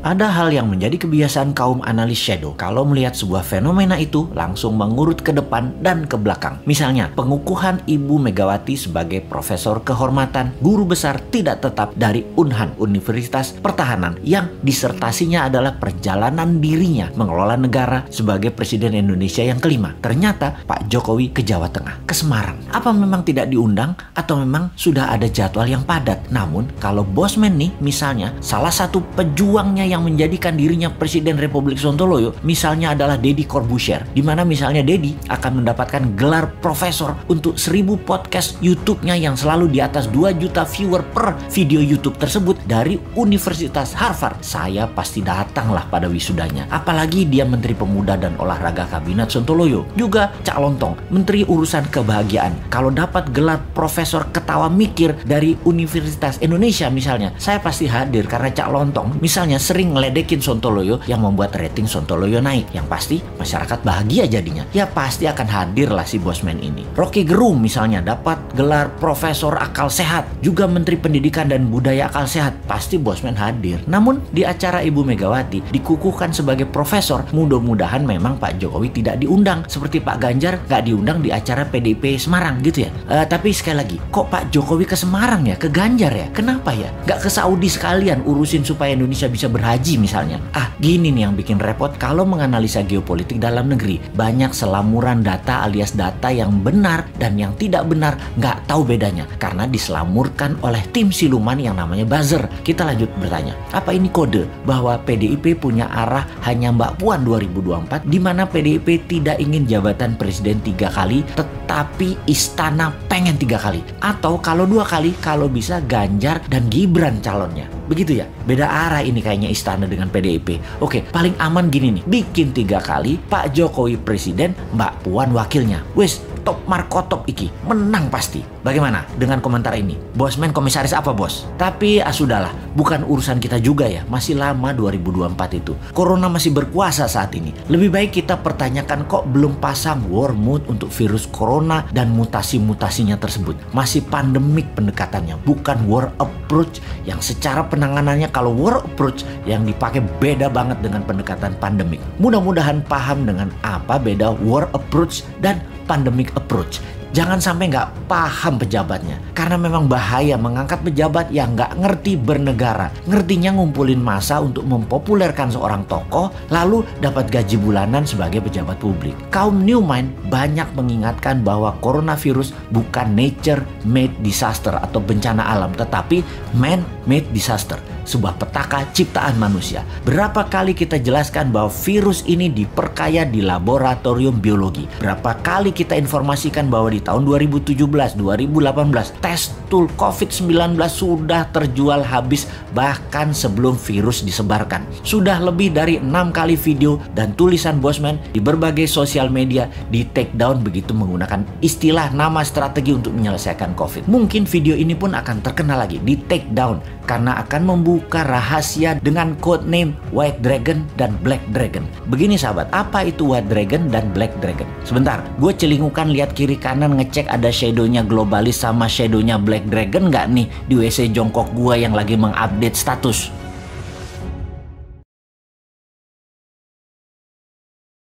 Ada hal yang menjadi kebiasaan kaum analis shadow kalau melihat sebuah fenomena itu langsung mengurut ke depan dan ke belakang. Misalnya, pengukuhan Ibu Megawati sebagai profesor kehormatan, guru besar tidak tetap dari Unhan, Universitas Pertahanan, yang disertasinya adalah perjalanan dirinya mengelola negara sebagai Presiden Indonesia yang kelima. Ternyata Pak Jokowi ke Jawa Tengah, ke Semarang. Apa memang tidak diundang atau memang sudah ada jadwal yang padat? Namun, kalau Bosman nih misalnya, salah satu pejuangnya yang menjadikan dirinya Presiden Republik Sontoloyo misalnya adalah Deddy Corbuzier, di mana misalnya Deddy akan mendapatkan gelar profesor untuk 1000 podcast YouTube-nya yang selalu di atas 2 juta viewer per video YouTube tersebut dari Universitas Harvard. Saya pasti datanglah pada wisudanya. Apalagi dia Menteri Pemuda dan Olahraga Kabinet Sontoloyo. Juga Cak Lontong, Menteri Urusan Kebahagiaan. Kalau dapat gelar profesor ketawa mikir dari Universitas Indonesia misalnya, saya pasti hadir karena Cak Lontong misalnya sering ngeledekin Sontoloyo yang membuat rating Sontoloyo naik. Yang pasti masyarakat bahagia jadinya. Ya pasti akan hadir lah si Bosman ini. Rocky Gerung misalnya dapat gelar Profesor Akal Sehat, juga Menteri Pendidikan dan Budaya Akal Sehat, pasti Bosman hadir. Namun di acara Ibu Megawati dikukuhkan sebagai profesor, mudah-mudahan memang Pak Jokowi tidak diundang seperti Pak Ganjar nggak diundang di acara PDIP Semarang gitu ya. Tapi sekali lagi, kok Pak Jokowi ke Semarang ya, ke Ganjar ya? Kenapa ya? Nggak ke Saudi sekalian urusin supaya Indonesia bisa berhaji misalnya. Gini nih yang bikin repot kalau menganalisa geopolitik dalam negeri. Banyak selamuran data alias data yang benar dan yang tidak benar, nggak tahu bedanya karena diselamurkan oleh tim siluman yang namanya buzzer. Kita lanjut bertanya, apa ini kode bahwa PDIP punya arah hanya Mbak Puan 2024, di mana PDIP tidak ingin jabatan presiden 3 kali tetapi istana pengen 3 kali, atau kalau 2 kali kalau bisa Ganjar dan Gibran calonnya? Begitu ya, beda arah ini kayaknya istana dengan PDIP. Oke, paling aman gini nih, bikin 3 kali, Pak Jokowi presiden, Mbak Puan wakilnya. Wes, top markotop iki, menang pasti. Bagaimana dengan komentar ini? Bosman komisaris apa bos? Tapi sudahlah, bukan urusan kita juga ya, masih lama 2024 itu. Corona masih berkuasa saat ini. Lebih baik kita pertanyakan kok belum pasang war mode untuk virus corona dan mutasi-mutasinya tersebut. Masih pandemik pendekatannya, bukan war approach yang secara penanganannya kalau war approach yang dipakai beda banget dengan pendekatan pandemik. Mudah-mudahan paham dengan apa beda war approach dan pandemic approach. Jangan sampai nggak paham pejabatnya. Karena memang bahaya mengangkat pejabat yang nggak ngerti bernegara. Ngertinya ngumpulin massa untuk mempopulerkan seorang tokoh, lalu dapat gaji bulanan sebagai pejabat publik. Kaum New Mind banyak mengingatkan bahwa coronavirus bukan nature-made disaster atau bencana alam, tetapi man-made disaster. Sebuah petaka ciptaan manusia. Berapa kali kita jelaskan bahwa virus ini diperkaya di laboratorium biologi. Berapa kali kita informasikan bahwa di tahun 2017, 2018 tes tool COVID-19 sudah terjual habis bahkan sebelum virus disebarkan. Sudah lebih dari 6 kali video dan tulisan Bosman di berbagai sosial media di take down begitu menggunakan istilah nama strategi untuk menyelesaikan COVID. Mungkin video ini pun akan terkenal lagi di take down karena akan membuka rahasia dengan code name White Dragon dan Black Dragon. Begini sahabat, apa itu White Dragon dan Black Dragon? Sebentar, gue celingukan lihat kiri kanan ngecek ada shadownya Globalis sama shadownya Black Dragon nggak nih di WC jongkok gue yang lagi mengupdate status.